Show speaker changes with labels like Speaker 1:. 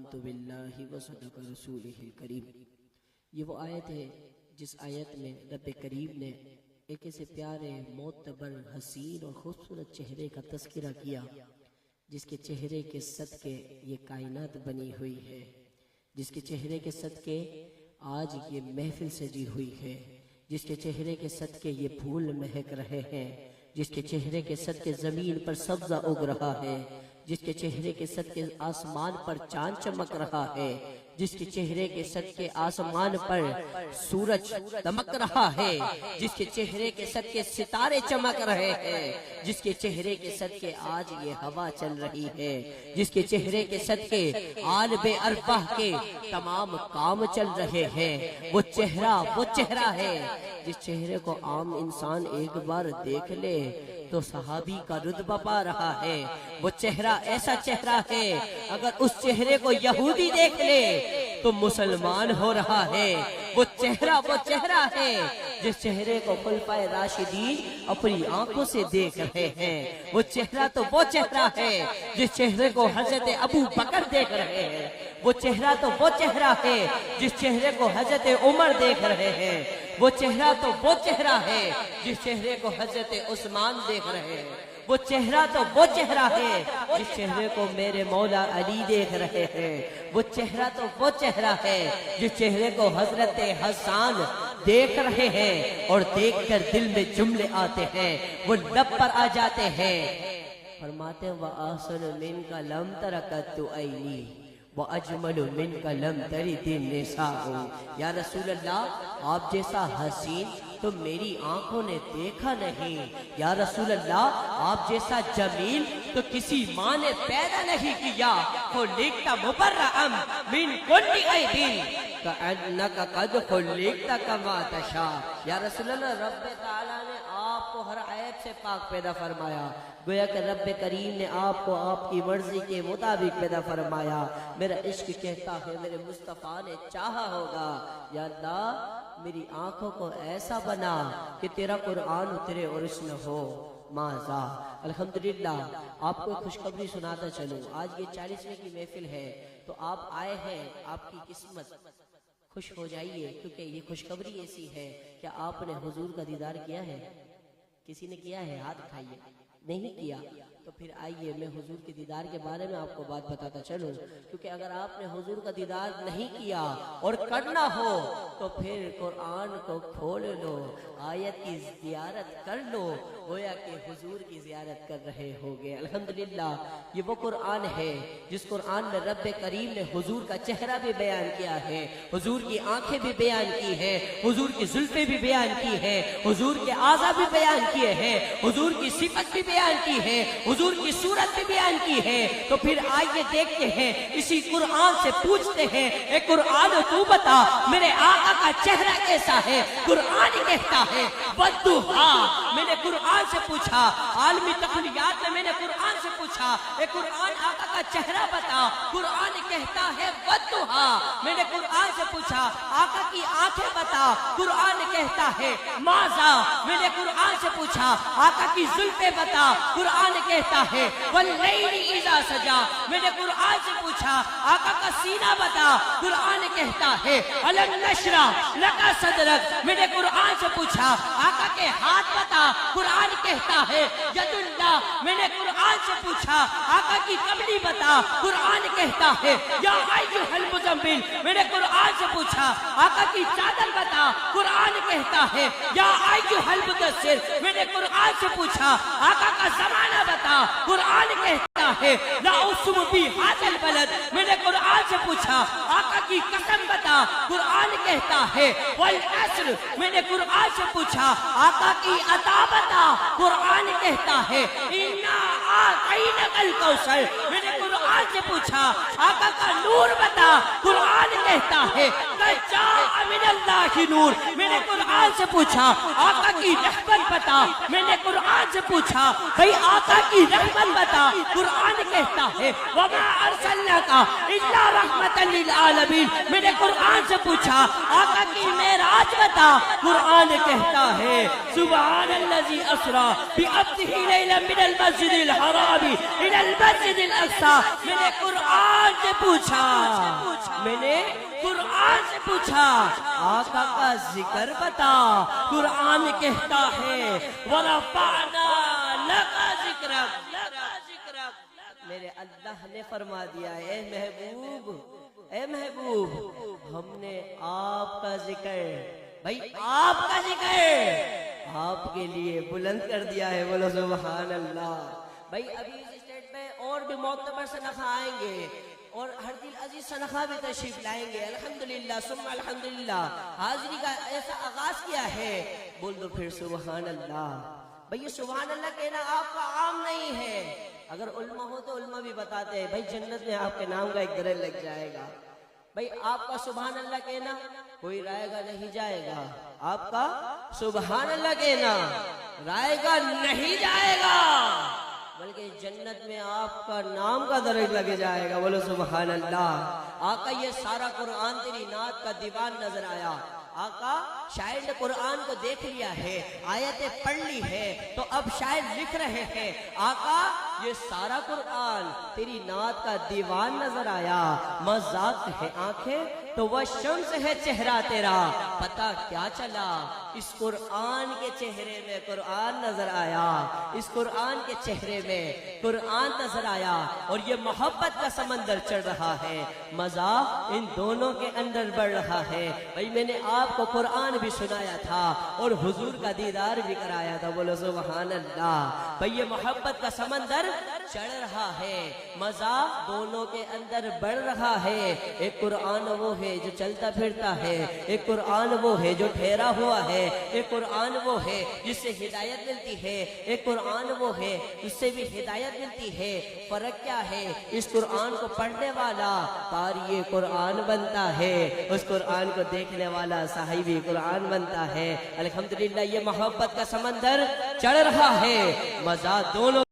Speaker 1: آمنت باللہ وصدق رسولہ الکریم۔ یہ وہ آیت ہے جس آیت میں رب کریم نے ایک ایسے پیارے معتبر حسین اور خوبصورت چہرے کا تذکرہ کیا جس کے چہرے کے صدقے یہ کائنات بنی ہوئی ہے، جس کے چہرے کے صدقے آج یہ محفل سجی ہوئی ہے، جس کے چہرے کے صدقے یہ پھول مہک رہے ہیں، جس کے چہرے کے صدقے زمین پر سبزہ اگ رہا ہے، جس کے چہرے کے صدقے آسمان پر چاند چمک رہا ہے، جس کے چہرے کے صدقے آسمان پر سورج دمک رہا ہے، جس کے چہرے کے صدقے ستارے چمک رہے ہیں، جس کے چہرے کے صدقے آج یہ ہوا چل رہی ہے، جس کے چہرے کے صدقے عالم ارواح کے تمام کام چل رہے ہیں، وہ چہرہ ہے جس چہرے کو عام انسان ایک بار دیکھ لے تو صحابی کا رتبہ پا رہا ہے۔ وہ چہرہ ایسا چہرہ ہے اگر اس چہرے کو یہودی دیکھ لے تو مسلمان ہو رہا ہے۔ وہ چہرہ ہے جس چہرے کو خلفائے راشدین اپنی آنکھوں سے دیکھ رہے ہیں۔ وہ چہرہ ہے جس چہرے کو حضرت ابو بکر دیکھ رہے ہیں۔ وہ چہرہ ہے جس چہرے کو حضرت عمر دیکھ رہے ہیں۔ وہ چہرہ ہے جس چہرے کو حضرت عثمان دیکھ رہے ہیں۔ وہ چہرہ ہے جس چہرے کو میرے مولا علی دیکھ رہے ہیں۔ وہ چہرہ ہے جس چہرے کو حضرت حسان دیکھ رہے ہیں، اور دیکھ کر دل میں جملے آتے ہیں، وہ لب پر آ جاتے ہیں۔ فرماتے ہیں وَآسَنُ مِنْكَ لَمْ تَرَكَتُّ عَيْنِي وَأَجْمَلُ مِنْكَ لَمْ تَرِدِ النِّسَاءُ۔ یا رسول اللہ، آپ جیسا حسین تو میری آنکھوں نے دیکھا نہیں۔ یا رسول اللہ، آپ جیسا جمیل تو کسی ماں نے پیدا نہیں کیا۔ خلقت مبرأ من کل عیب کأنک قد خلقت کما تشاء۔ یا رسول اللہ، رب تعالیٰ نے آپ کو ہر عیب سے پاک پیدا فرمایا، گویا کہ رب کریم نے آپ کو آپ کی مرضی کے مطابق پیدا فرمایا۔ میرا عشق کہتا ہے میرے مصطفیٰ نے چاہا ہوگا، یا اللہ میری آنکھوں کو ایسا بنا کہ تیرا قرآن اترے اور اس میں ہو ماذا۔ الحمدللہ آپ کو خوشخبری سناتا چلوں، آج یہ 40ویں کی محفل ہے تو آپ آئے ہیں، آپ کی قسمت خوش ہو جائیے، کیونکہ یہ خوشخبری ایسی ہے کہ آپ نے حضور کا دیدار کیا ہے۔ کسی نے کیا ہے؟ ہاتھ اٹھائیے۔ نہیں کیا تو پھر آئیے میں حضور کے دیدار کے بارے میں آپ کو بات بتاتا چلوں، کیونکہ اگر آپ نے حضور کا دیدار نہیں کیا اور کرنا ہو تو پھر قرآن کو کھول لو، آیت کی زیارت کر لو، گویا کہ حضور کی زیارت کر رہے ہوگے۔ الحمدللہ یہ وہ قرآن ہے جس قرآن میں رب کریم نے حضور کا چہرہ بھی بیان کیا ہے، حضور کی آنکھیں بھی بیان کی ہے، حضور کی زلفیں بھی بیان کی ہے، حضور کے اعضاء بھی بیان کیے ہیں، حضور کی صفت بھی بیان کی ہے، حضور کی صورت بھی بیان کی ہے۔ تو پھر آئیے دیکھتے ہیں، اسی قرآن سے پوچھتے ہیں، اے قرآن تو بتا میرے آقا کا چہرہ کیسا ہے؟ قرآن کہتا ہے والضحیٰ۔ میں نے قرآن سے پوچھا، عالمی تخلیات میں نے قرآن سے پوچھا، اے قرآن آقا کا چہرہ بتا، قرآن کہتا ہے والضحیٰ۔ میں نے قرآن سے پوچھا آقا کی آنکھیں بتا، قرآن کہتا ہے ماذا۔ میں نے قرآن سے پوچھا آقا کی زلفیں بتا، قرآن کہتا ہے واللیل اذا سجا۔ میں نے قرآن سے پوچھا آقا کا سینہ بتا، قرآن کہتا ہے الم نشرح لک صدرک۔ میں نے قرآن سے پوچھا آقا کے ہاتھ بتا، قرآن کہتا ہے ید اللہ۔ میں نے قرآن سے پوچھا آقا کی کملی بتا، قرآن کہتا ہے یا ایھا المزمل۔ میں نے قرآن سے پوچھا آقا کی چادر بتا، قرآن کہتا ہے یا ایھا المدثر۔ میں نے قرآن سے پوچھا آقا کا زمانہ بتا، قرآن کہتا ہے لا اقسم بھذا البلد۔ میں نے قرآن سے پوچھا آقا کی قسم بتا، قرآن کہتا ہے والعصر۔ میں نے قرآن سے پوچھا آقا کی عطا بتا، قرآن کہتا ہے انا اعطیناک الکوثر۔ میں نے قرآن سے پوچھا آقا کا نور بتا، قرآن کہتا ہے قد جاء من من اللہ نور، میں نے قرآن سے پوچھا آقا کی رحمت بتا، میں نے قرآن سے پوچھا بھئی آقا کی رحمت بتا، قرآن کہتا ہے وَمَا أَرْسَلْنَاكَ إِلَّا رَحْمَةً لِلْعَالَمِينَ، میں نے قرآن سے پوچھا آقا کی معراج بتا، قرآن کہتا ہے سبحان الذی اسریٰ بعبدہ لیلا من المسجد الحرام الی المسجد الاقصی، میں نے قرآن سے پوچھا، میں نے قرآن سے پوچھا آقا کا ذکر بتا، قرآن کہتا ہے وَرَفَعْنَا لَكَ ذِکْرَکَ، میرے اللہ نے فرما دیا اے محبوب، اے محبوب ہم نے آپ کا ذکر، بھائی آپ کا ذکر آپ کے لیے بلند کر دیا ہے، بولو سبحان اللہ۔ بھائی ابھی اس اسٹیٹ پہ اور بھی معتبر سنخا آئیں گے اور ہر دل عزیز سنخا بھی تشریف لائیں گے، الحمدللہ ثم الحمدللہ، حاضری کا ایسا آغاز کیا ہے، بول دو پھر سبحان اللہ۔ بھئی یہ سبحان اللہ کہنا آپ کا عام نہیں ہے، اگر علماء ہو تو علماء بھی بتاتے ہیں بھئی جنت میں آپ کے نام کا ایک درج لگ جائے گا، بھئی آپ کا سبحان اللہ کہنا کوئی رائے گا نہیں جائے گا، آپ کا سبحان اللہ کہنا رائے گا نہیں جائے گا، بلکہ جنت میں آپ کا نام کا درج لگ جائے گا، بولو سبحان اللہ۔ آقا یہ سارا قرآن تیری نعت کا دیوان نظر آیا، آقا شاعر نے قرآن کو دیکھ لیا ہے، آیتیں پڑھ لی ہے، تو اب شاعر لکھ رہے ہیں آقا یہ سارا قرآن تیری نعت کا دیوان نظر آیا، مذاق ہے آنکھیں تو وہ شمس ہے چہرہ تیرا، پتہ کیا چلا اس قرآن کے چہرے میں قرآن نظر آیا، اس قرآن کے چہرے میں قرآن نظر آیا، اور یہ محبت کا سمندر چڑھ رہا ہے، مزہ ان دونوں کے اندر بڑھ رہا ہے۔ بھئی میں نے آپ کو قرآن بھی سنایا تھا اور حضور کا دیدار بھی کرایا تھا، بولو سبحان اللہ۔ بھئی یہ محبت کا سمندر چڑھ رہا ہے، مزہ دونوں کے اندر بڑھ رہا ہے، ایک قرآن وہ ہے جو چلتا پھرتا ہے، ایک قرآن وہ ہے جو ٹھہرا ہوا ہے، ایک قرآن وہ ہے جس سے ہدایت ملتی ہے، ایک قرآن وہ ہے جس سے بھی ہدایت ملتی ہے، فرق کیا ہے اس قرآن کو پڑھنے والا قاری قرآن بنتا ہے، اس قرآن کو دیکھنے والا صاحبی قرآن بنتا ہے، الحمدللہ یہ محبت کا سمندر چڑھ رہا ہے، مزہ دونوں